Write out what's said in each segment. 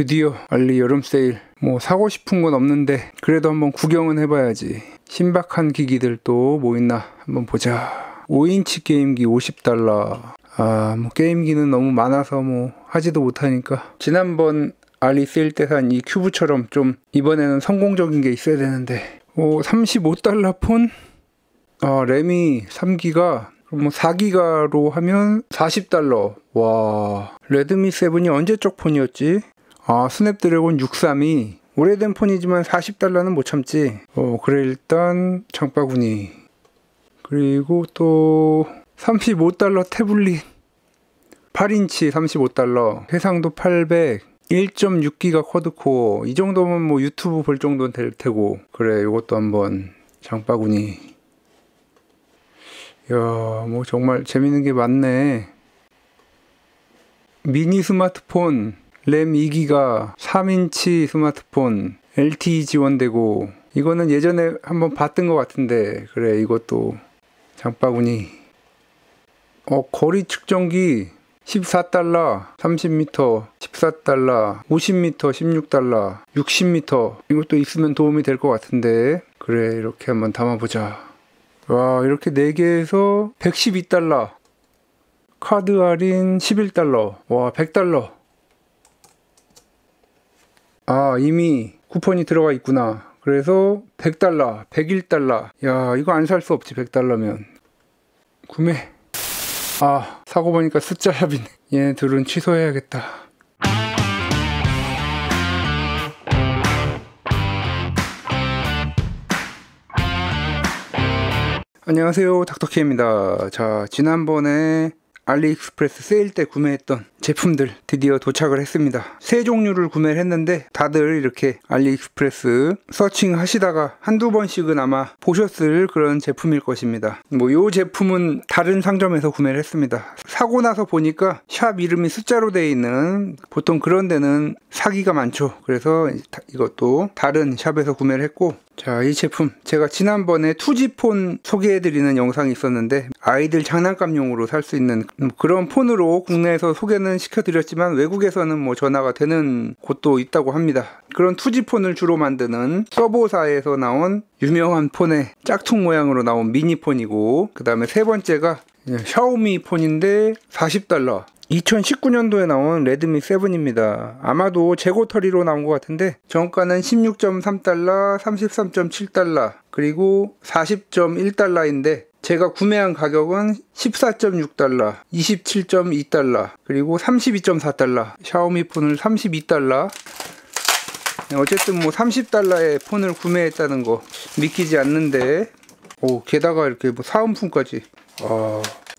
드디어 알리 여름 세일. 뭐 사고 싶은 건 없는데 그래도 한번 구경은 해봐야지. 신박한 기기들 또 뭐 있나 한번 보자. 5인치 게임기 50달러. 뭐 게임기는 너무 많아서 뭐 하지도 못하니까. 지난번 알리 세일 때 산 이 큐브처럼 좀 이번에는 성공적인 게 있어야 되는데. 35달러 폰? 램이 3기가, 그럼 뭐 4기가로 하면 40달러. 와, 레드미 7이 언제적 폰이었지? 스냅드래곤 632. 오래된 폰이지만 40달러는 못 참지. 그래, 일단 장바구니. 그리고 또 35달러 태블릿 8인치 35달러. 해상도 800. 1.6기가 쿼드코어. 이 정도면 뭐 유튜브 볼 정도는 될 테고. 그래, 이것도 한번 장바구니. 이야, 뭐 정말 재밌는 게 많네. 미니 스마트폰 램 2기가 3인치 스마트폰 LTE 지원되고. 이거는 예전에 한번 봤던 것 같은데. 그래, 이것도 장바구니. 거리 측정기 14달러 30m 14달러 50m 16달러 60m. 이것도 있으면 도움이 될 것 같은데. 그래, 이렇게 한번 담아보자. 와, 이렇게 4개에서 112달러. 카드 할인 11달러. 와, 100달러. 이미 쿠폰이 들어가 있구나. 그래서 100달러 101달러. 야, 이거 안 살 수 없지. 100달러면 구매. 사고 보니까 숫자샵이네. 얘네들은 취소해야겠다. 안녕하세요, 닥터케입니다. 자, 지난번에 알리익스프레스 세일 때 구매했던 제품들 드디어 도착을 했습니다. 세 종류를 구매를 했는데 다들 이렇게 알리익스프레스 서칭 하시다가 한두 번씩은 아마 보셨을 그런 제품일 것입니다. 요 제품은 다른 상점에서 구매를 했습니다. 사고 나서 보니까 샵 이름이 숫자로 되어 있는, 보통 그런 데는 사기가 많죠. 그래서 이것도 다른 샵에서 구매를 했고, 자, 이 제품 제가 지난번에 투지폰 소개해드리는 영상이 있었는데, 아이들 장난감용으로 살 수 있는 그런 폰으로 국내에서 소개는 시켜드렸지만 외국에서는 뭐 전화가 되는 곳도 있다고 합니다. 그런 투지폰을 주로 만드는 서보사에서 나온 유명한 폰의 짝퉁 모양으로 나온 미니폰이고, 그 다음에 세 번째가 샤오미 폰인데 40달러 2019년도에 나온 레드미 7입니다. 아마도 재고 처리로 나온 것 같은데 정가는 16.3달러, 33.7달러, 그리고 40.1달러인데 제가 구매한 가격은 14.6달러, 27.2달러, 그리고 32.4달러. 샤오미 폰을 32달러. 어쨌든 뭐 30달러에 폰을 구매했다는 거 믿기지 않는데, 게다가 이렇게 뭐 사은품까지.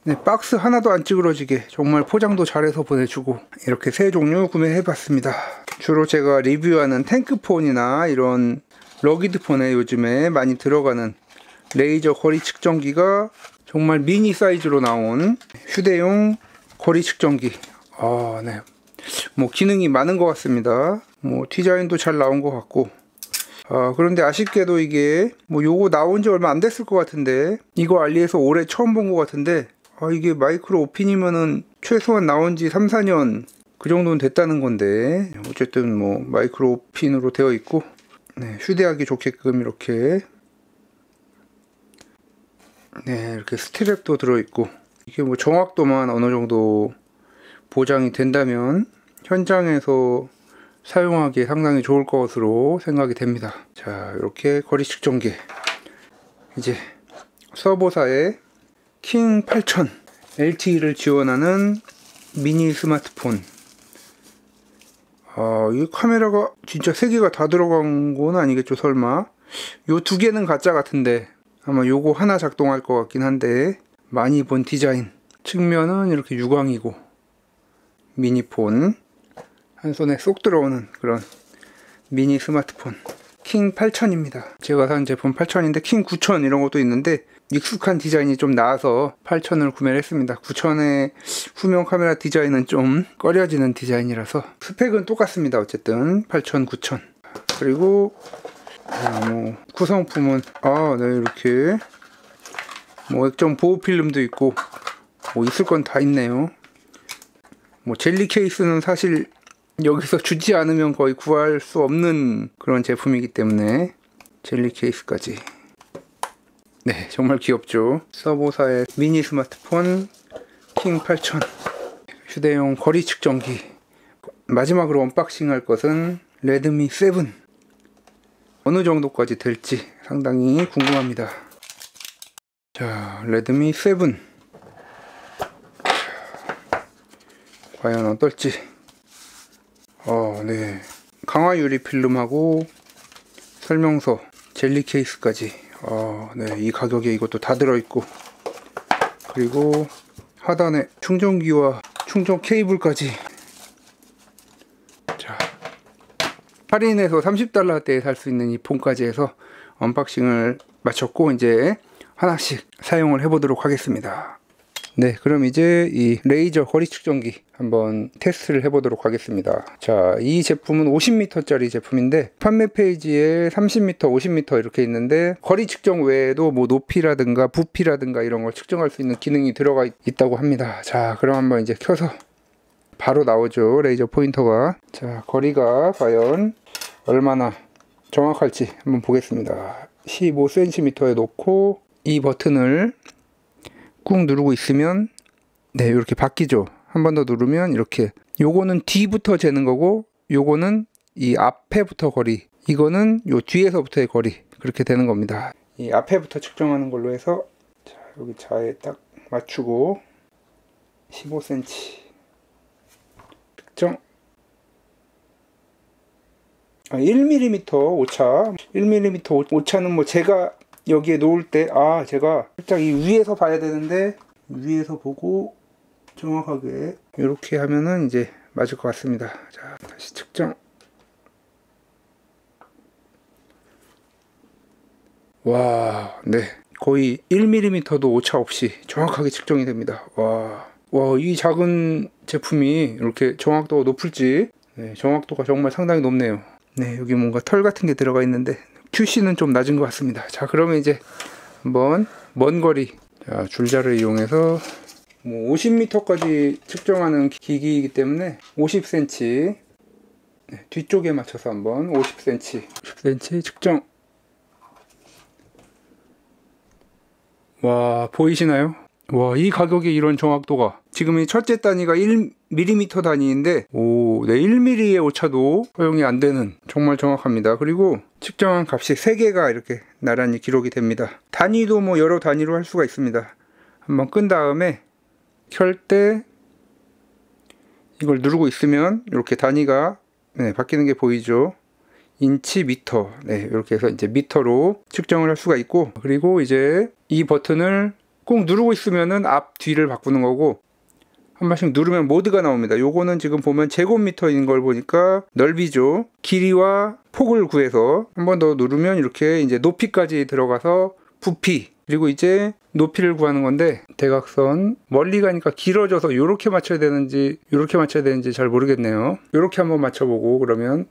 네, 박스 하나도 안 찌그러지게 정말 포장도 잘해서 보내주고. 이렇게 세 종류 구매해봤습니다. 주로 제가 리뷰하는 탱크폰이나 이런 러기드폰에 요즘에 많이 들어가는 레이저 거리 측정기가 정말 미니 사이즈로 나온 휴대용 거리 측정기. 네, 뭐 기능이 많은 것 같습니다. 뭐 디자인도 잘 나온 것 같고. 그런데 아쉽게도 이게 뭐 요거 나온 지 얼마 안 됐을 것 같은데, 이거 알리에서 올해 처음 본 것 같은데, 이게 마이크로 오핀이면은 최소한 나온 지 3, 4년 그 정도는 됐다는 건데, 어쨌든 뭐 마이크로 오핀으로 되어 있고, 네, 휴대하기 좋게끔 이렇게 이렇게 스트랩도 들어있고, 이게 뭐 정확도만 어느 정도 보장이 된다면 현장에서 사용하기에 상당히 좋을 것으로 생각이 됩니다. 자, 이렇게 거리 측정기. 이제 서보사의 킹 8000 LTE를 지원하는 미니 스마트폰. 이 카메라가 진짜 3개가 다 들어간 건 아니겠죠, 설마? 요 2개는 가짜 같은데 아마 요거 하나 작동할 것 같긴 한데, 많이 본 디자인. 측면은 이렇게 유광이고, 미니폰 한 손에 쏙 들어오는 그런 미니 스마트폰 킹 8000입니다. 제가 산 제품 8000인데 킹 9000 이런 것도 있는데 익숙한 디자인이 좀 나아서 8000을 구매를 했습니다. 9000의 후면 카메라 디자인은 좀 꺼려지는 디자인이라서 스펙은 똑같습니다. 어쨌든 8000, 9000. 그리고 뭐 구성품은 네, 이렇게 뭐 액정 보호 필름도 있고 뭐 있을 건 다 있네요. 뭐 젤리 케이스는 사실 여기서 주지 않으면 거의 구할 수 없는 그런 제품이기 때문에 젤리 케이스까지. 네, 정말 귀엽죠. 서보사의 미니 스마트폰 킹 8000 휴대용 거리 측정기. 마지막으로 언박싱 할 것은 레드미 7. 어느 정도까지 될지 상당히 궁금합니다. 자, 레드미 7 과연 어떨지. 네, 강화 유리 필름하고 설명서, 젤리 케이스까지. 네, 이 가격에 이것도 다 들어있고, 그리고 하단에 충전기와 충전 케이블까지. 자, 할인해서 $30대에 살 수 있는 이 폰까지 해서 언박싱을 마쳤고, 이제 하나씩 사용을 해보도록 하겠습니다. 네, 그럼 이제 이 레이저 거리 측정기 한번 테스트를 해보도록 하겠습니다. 자, 이 제품은 50m짜리 제품인데 판매 페이지에 30m, 50m 이렇게 있는데 거리 측정 외에도 뭐 높이라든가 부피라든가 이런 걸 측정할 수 있는 기능이 들어가 있다고 합니다. 자, 그럼 한번 이제 켜서 바로 나오죠, 레이저 포인터가. 자, 거리가 과연 얼마나 정확할지 한번 보겠습니다. 15cm에 놓고 이 버튼을 꾹 누르고 있으면 네, 이렇게 바뀌죠. 한 번 더 누르면 이렇게, 요거는 뒤부터 재는 거고 요거는 이 앞에부터 거리, 이거는 요 뒤에서부터의 거리, 그렇게 되는 겁니다. 이 앞에부터 측정하는 걸로 해서, 자, 여기 자에 딱 맞추고 15cm 측정. 1mm 오차. 1mm 오차는 뭐 제가 여기에 놓을 때, 제가 살짝 이 위에서 봐야 되는데 위에서 보고 정확하게 이렇게 하면은 이제 맞을 것 같습니다. 자, 다시 측정. 와, 네, 거의 1mm도 오차 없이 정확하게 측정이 됩니다. 와, 이 작은 제품이 이렇게 정확도가 높을지. 네, 정확도가 정말 상당히 높네요. 네, 여기 뭔가 털 같은 게 들어가 있는데 QC는 좀 낮은 것 같습니다. 자, 그러면 이제 한번 먼 거리, 자, 줄자를 이용해서 뭐 50m까지 측정하는 기기이기 때문에 50cm, 네, 뒤쪽에 맞춰서 한번 50cm 측정. 와, 보이시나요? 와, 이 가격에 이런 정확도가. 지금 이 첫째 단위가 1mm 단위인데, 네, 1mm의 오차도 허용이 안 되는, 정말 정확합니다. 그리고 측정한 값이 3개가 이렇게 나란히 기록이 됩니다. 단위도 뭐 여러 단위로 할 수가 있습니다. 한번 끈 다음에 켤 때 이걸 누르고 있으면 이렇게 단위가 바뀌는 게 보이죠. 인치, 미터. 네, 이렇게 해서 이제 미터로 측정을 할 수가 있고, 그리고 이제 이 버튼을 꼭 누르고 있으면은 앞, 뒤를 바꾸는 거고, 한 번씩 누르면 모드가 나옵니다. 요거는 지금 보면 제곱미터인 걸 보니까 넓이죠. 길이와 폭을 구해서 한 번 더 누르면 이렇게 이제 높이까지 들어가서 부피, 그리고 이제 높이를 구하는 건데, 대각선 멀리 가니까 길어져서 요렇게 맞춰야 되는지 요렇게 맞춰야 되는지 잘 모르겠네요. 요렇게 한번 맞춰보고, 그러면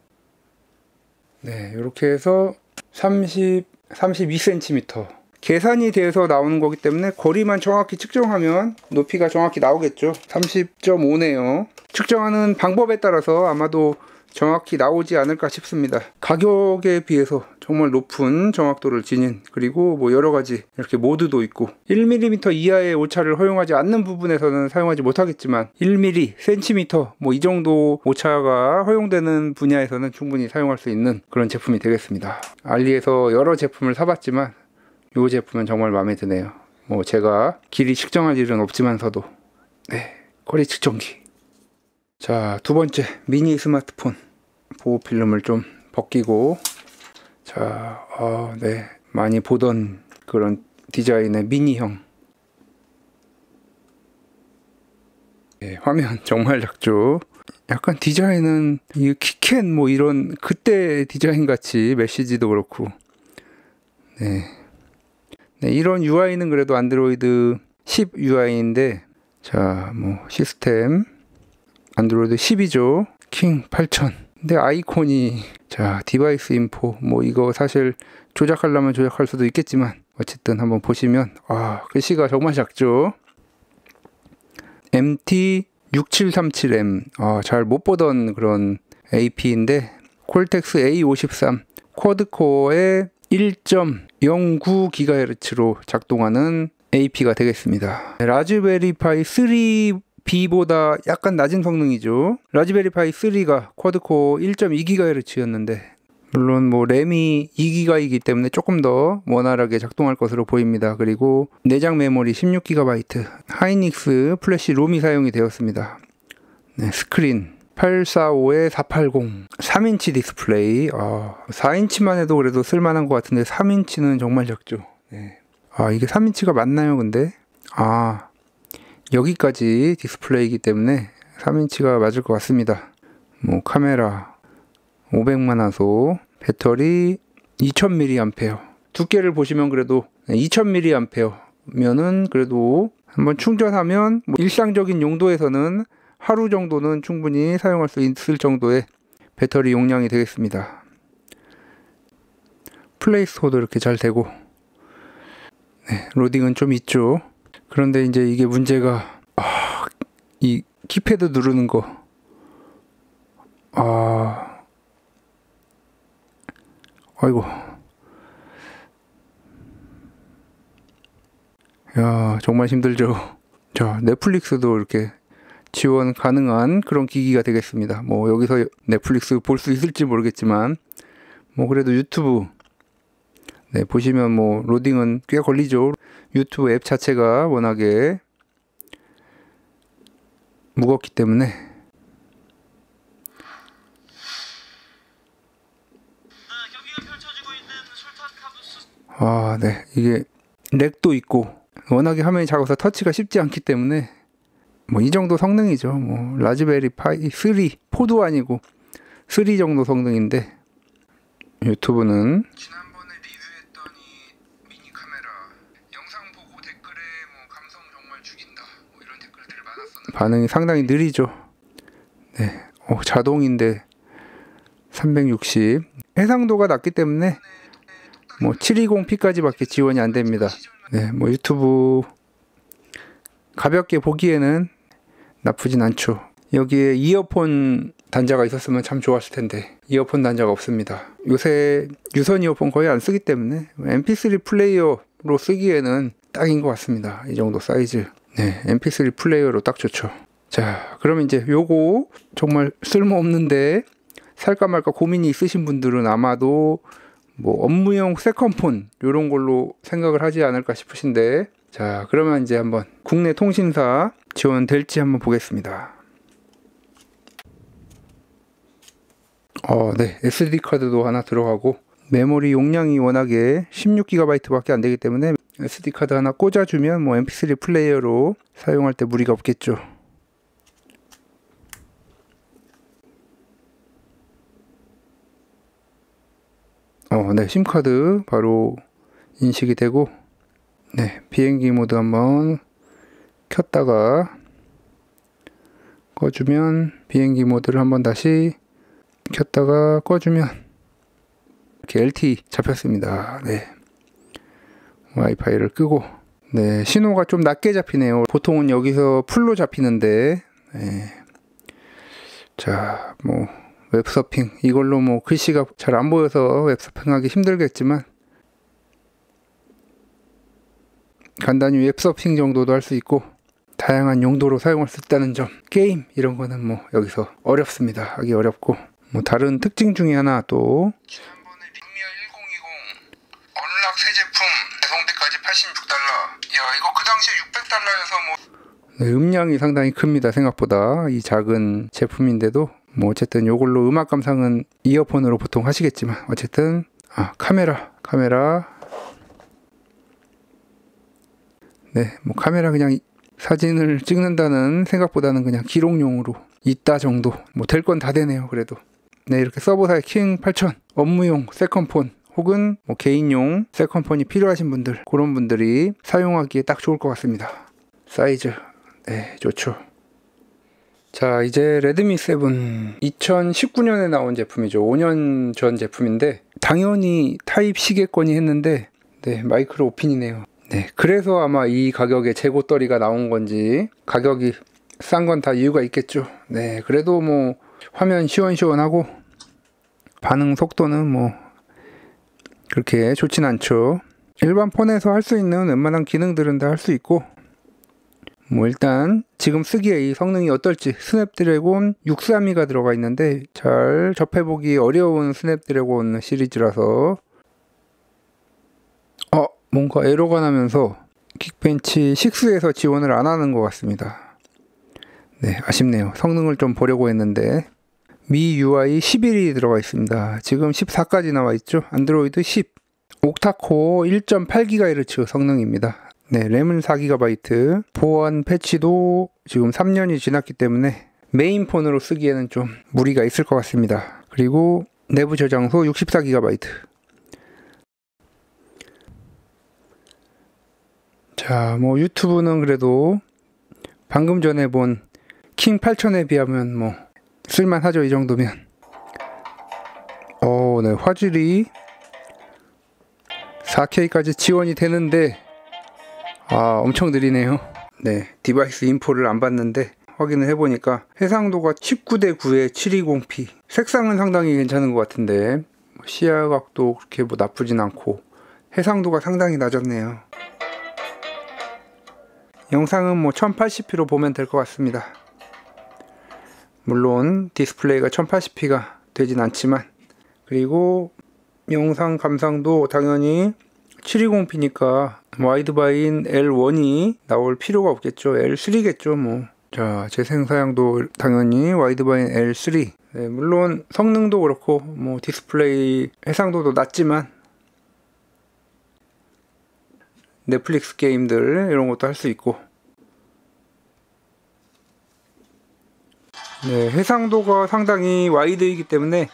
네, 요렇게 해서 32cm 계산이 돼서 나오는 거기 때문에 거리만 정확히 측정하면 높이가 정확히 나오겠죠. 30.5네요. 측정하는 방법에 따라서 아마도 정확히 나오지 않을까 싶습니다. 가격에 비해서 정말 높은 정확도를 지닌, 그리고 뭐 여러가지 이렇게 모드도 있고, 1mm 이하의 오차를 허용하지 않는 부분에서는 사용하지 못하겠지만 1mm, cm 뭐 이 정도 오차가 허용되는 분야에서는 충분히 사용할 수 있는 그런 제품이 되겠습니다. 알리에서 여러 제품을 사봤지만 이 제품은 정말 마음에 드네요. 뭐 제가 길이 측정할 일은 없지만서도. 네, 거리 측정기. 자, 두 번째 미니 스마트폰 보호 필름을 좀 벗기고, 자, 네, 많이 보던 그런 디자인의 미니형. 네, 화면 정말 작죠. 약간 디자인은 이 키캣 뭐 이런 그때 디자인 같이, 메시지도 그렇고. 네, 이런 UI는 그래도 안드로이드 10 UI인데, 자, 뭐 시스템 안드로이드 10이죠. 킹 8000. 근데 아이콘이, 자, 디바이스 인포, 뭐 이거 사실 조작하려면 조작할 수도 있겠지만 어쨌든 한번 보시면 글씨가 정말 작죠. MT 6737M 잘 못 보던 그런 AP인데 콜텍스 A53 쿼드코어의 1.09GHz로 작동하는 AP가 되겠습니다. 라즈베리 파이 3B보다 약간 낮은 성능이죠. 라즈베리 파이 3가 쿼드코어 1.2GHz였는데 물론 뭐 램이 2GB이기 때문에 조금 더 원활하게 작동할 것으로 보입니다. 그리고 내장 메모리 16GB, 하이닉스 플래시 롬이 사용이 되었습니다. 네, 스크린 845-480 3인치 디스플레이. 4인치만 해도 그래도 쓸만한 것 같은데 3인치는 정말 적죠. 네. 이게 3인치가 맞나요 근데? 여기까지 디스플레이이기 때문에 3인치가 맞을 것 같습니다. 뭐 카메라 500만화소, 배터리 2000mAh. 두께를 보시면 그래도 2000mAh면은 그래도 한번 충전하면 뭐 일상적인 용도에서는 하루 정도는 충분히 사용할 수 있을 정도의 배터리 용량이 되겠습니다. 플레이스토어도 이렇게 잘 되고, 네, 로딩은 좀 있죠. 그런데 이제 이게 문제가 이 키패드 누르는 거 아이고 야 정말 힘들죠. 자, 넷플릭스도 이렇게 지원 가능한 그런 기기가 되겠습니다. 뭐 여기서 넷플릭스 볼 수 있을지 모르겠지만 뭐 그래도 유튜브 네 보시면 뭐 로딩은 꽤 걸리죠. 유튜브 앱 자체가 워낙에 무겁기 때문에. 네, 이게 렉도 있고 워낙에 화면이 작아서 터치가 쉽지 않기 때문에 뭐 이 정도 성능이죠. 뭐 라즈베리 파이 3 4도 아니고 3 정도 성능인데 유튜브는 지난번에 리뷰했던 이 미니 카메라 영상 보고 댓글에 뭐 감성 정말 죽인다 뭐 이런 댓글들이 많았었는데 반응이 상당히 느리죠. 네, 자동인데 360 해상도가 낮기 때문에 뭐 720p까지 밖에 지원이 안 됩니다. 네, 뭐 유튜브 가볍게 보기에는 나쁘진 않죠. 여기에 이어폰 단자가 있었으면 참 좋았을 텐데 이어폰 단자가 없습니다. 요새 유선 이어폰 거의 안 쓰기 때문에 mp3 플레이어로 쓰기에는 딱인 것 같습니다. 이 정도 사이즈. 네, mp3 플레이어로 딱 좋죠. 자, 그러면 이제 요거 정말 쓸모없는데 살까 말까 고민이 있으신 분들은 아마도 뭐 업무용 세컨폰 이런 걸로 생각을 하지 않을까 싶으신데, 자 그러면 이제 한번 국내 통신사 지원될지 한번 보겠습니다. 네, SD카드도 하나 들어가고 메모리 용량이 워낙에 16GB 밖에 안 되기 때문에 SD카드 하나 꽂아주면 뭐 mp3 플레이어로 사용할 때 무리가 없겠죠. 네, 심카드 바로 인식이 되고, 네, 비행기 모드 한번 켰다가 꺼주면 비행기 모드를 한번 다시 켰다가 꺼주면 이렇게 LTE 잡혔습니다. 네, 와이파이를 끄고, 네, 신호가 좀 낮게 잡히네요. 보통은 여기서 풀로 잡히는데, 네. 자, 뭐 웹서핑 이걸로 뭐 글씨가 잘 안 보여서 웹서핑하기 힘들겠지만 간단히 웹서핑 정도도 할 수 있고 다양한 용도로 사용할 수 있다는 점. 게임 이런 거는 뭐 여기서 어렵습니다. 하기 어렵고, 뭐 다른 특징 중에 하나 또 지난번에 lumia 1020 언락 새 제품 배송비까지 $86. 야, 이거 그 당시에 $600여서 뭐 네, 음량이 상당히 큽니다. 생각보다 이 작은 제품인데도 뭐 어쨌든 요걸로 음악 감상은 이어폰으로 보통 하시겠지만 어쨌든 카메라 네, 뭐 카메라 그냥 사진을 찍는다는 생각보다는 그냥 기록용으로 있다 정도. 뭐 될 건 다 되네요. 그래도 네, 이렇게 서버사의 킹 8000 업무용 세컨폰 혹은 뭐 개인용 세컨폰이 필요하신 분들, 그런 분들이 사용하기에 딱 좋을 것 같습니다. 사이즈 네, 좋죠. 자, 이제 레드미 7 2019년에 나온 제품이죠. 5년 전 제품인데 당연히 타입 C겠거니 했는데 네, 마이크로 오핀이네요. 네, 그래서 아마 이 가격에 재고떨이가 나온 건지 가격이 싼 건 다 이유가 있겠죠. 네, 그래도 뭐 화면 시원시원하고 반응 속도는 뭐 그렇게 좋진 않죠. 일반 폰에서 할 수 있는 웬만한 기능들은 다 할 수 있고, 뭐 일단 지금 쓰기에 이 성능이 어떨지. 스냅드래곤 632가 들어가 있는데 잘 접해보기 어려운 스냅드래곤 시리즈라서 뭔가 에러가 나면서 긱벤치 6에서 지원을 안 하는 것 같습니다. 네, 아쉽네요. 성능을 좀 보려고 했는데. MIUI 11이 들어가 있습니다. 지금 14까지 나와 있죠. 안드로이드 10, 옥타코어 1.8GHz 성능입니다. 네, 램은 4GB, 보안 패치도 지금 3년이 지났기 때문에 메인폰으로 쓰기에는 좀 무리가 있을 것 같습니다. 그리고 내부 저장소 64GB. 자, 뭐 유튜브는 그래도 방금 전에 본 킹 8000에 비하면 뭐 쓸만하죠. 이 정도면. 네, 화질이 4K까지 지원이 되는데 엄청 느리네요. 네, 디바이스 인포를 안 봤는데 확인을 해보니까 해상도가 19:9에 720p. 색상은 상당히 괜찮은 것 같은데 시야각도 그렇게 뭐 나쁘진 않고 해상도가 상당히 낮았네요. 영상은 뭐 1080p로 보면 될 것 같습니다. 물론 디스플레이가 1080p가 되진 않지만, 그리고 영상 감상도 당연히 720p니까 와이드바인 L1이 나올 필요가 없겠죠. L3겠죠 뭐. 자, 재생사양도 당연히 와이드바인 L3. 네, 물론 성능도 그렇고 뭐 디스플레이 해상도도 낮지만 넷플릭스 게임들 이런 것도 할 수 있고. 네, 해상도가 상당히 와이드이기 때문에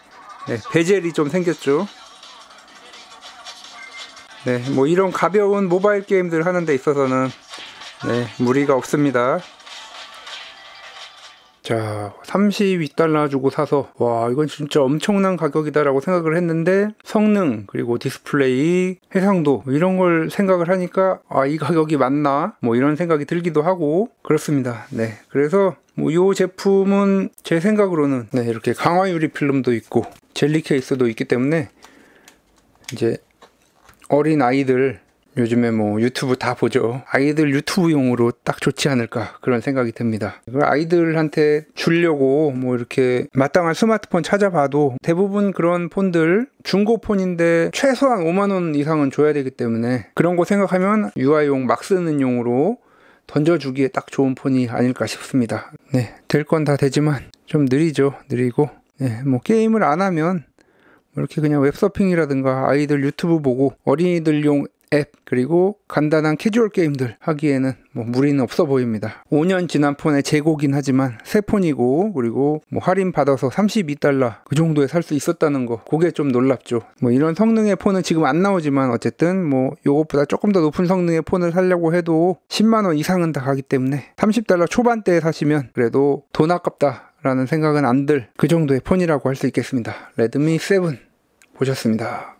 베젤이 좀 생겼죠. 네, 뭐 이런 가벼운 모바일 게임들 하는 데 있어서는 무리가 없습니다. 자, $32 주고 사서 와, 이건 진짜 엄청난 가격이다 라고 생각을 했는데, 성능 그리고 디스플레이, 해상도 이런 걸 생각을 하니까 이 가격이 맞나? 뭐 이런 생각이 들기도 하고 그렇습니다. 네, 그래서 뭐 이 제품은 제 생각으로는 이렇게 강화 유리 필름도 있고 젤리 케이스도 있기 때문에 이제 어린 아이들, 요즘에 뭐 유튜브 다 보죠. 아이들 유튜브용으로 딱 좋지 않을까 그런 생각이 듭니다. 아이들한테 주려고 뭐 이렇게 마땅한 스마트폰 찾아봐도 대부분 그런 폰들 중고폰인데 최소한 5만원 이상은 줘야 되기 때문에 그런 거 생각하면 유아용 막 쓰는 용으로 던져주기에 딱 좋은 폰이 아닐까 싶습니다. 네, 될 건 다 되지만 좀 느리죠. 느리고 뭐 게임을 안 하면 이렇게 그냥 웹서핑이라든가 아이들 유튜브 보고 어린이들용 앱 그리고 간단한 캐주얼 게임들 하기에는 뭐 무리는 없어 보입니다. 5년 지난 폰의 재고긴 하지만 새 폰이고, 그리고 뭐 할인 받아서 $32 그 정도에 살 수 있었다는 거, 그게 좀 놀랍죠. 뭐 이런 성능의 폰은 지금 안 나오지만 어쨌든 뭐 요것보다 조금 더 높은 성능의 폰을 사려고 해도 10만원 이상은 다 가기 때문에 $30 초반대에 사시면 그래도 돈 아깝다 라는 생각은 안 들 그 정도의 폰이라고 할 수 있겠습니다. 레드미 7 보셨습니다.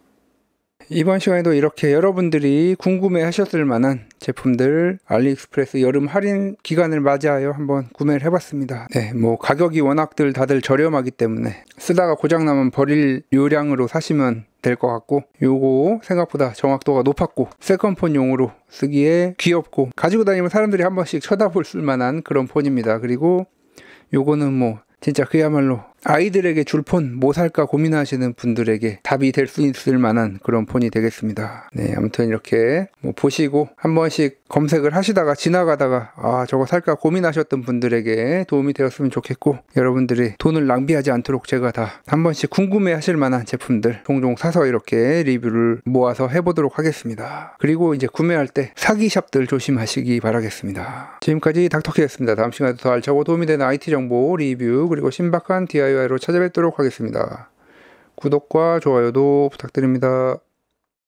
이번 시간에도 이렇게 여러분들이 궁금해 하셨을 만한 제품들 알리익스프레스 여름 할인 기간을 맞이하여 한번 구매를 해봤습니다. 네, 뭐 가격이 워낙들 다들 저렴하기 때문에 쓰다가 고장나면 버릴 요량으로 사시면 될 것 같고, 요거 생각보다 정확도가 높았고 세컨폰용으로 쓰기에 귀엽고 가지고 다니면 사람들이 한 번씩 쳐다볼 만한 그런 폰입니다. 그리고 요거는 뭐 진짜 그야말로 아이들에게 줄 폰 뭐 살까 고민하시는 분들에게 답이 될 수 있을 만한 그런 폰이 되겠습니다. 네, 아무튼 이렇게 뭐 보시고 한 번씩 검색을 하시다가 지나가다가 저거 살까 고민하셨던 분들에게 도움이 되었으면 좋겠고, 여러분들이 돈을 낭비하지 않도록 제가 다 한 번씩 궁금해 하실 만한 제품들 종종 사서 이렇게 리뷰를 모아서 해보도록 하겠습니다. 그리고 이제 구매할 때 사기샵들 조심하시기 바라겠습니다. 지금까지 닥터키였습니다. 다음 시간에도 더 알차고 도움이 되는 IT 정보 리뷰 그리고 신박한 DIY로 찾아뵙도록 하겠습니다. 구독과 좋아요도 부탁드립니다.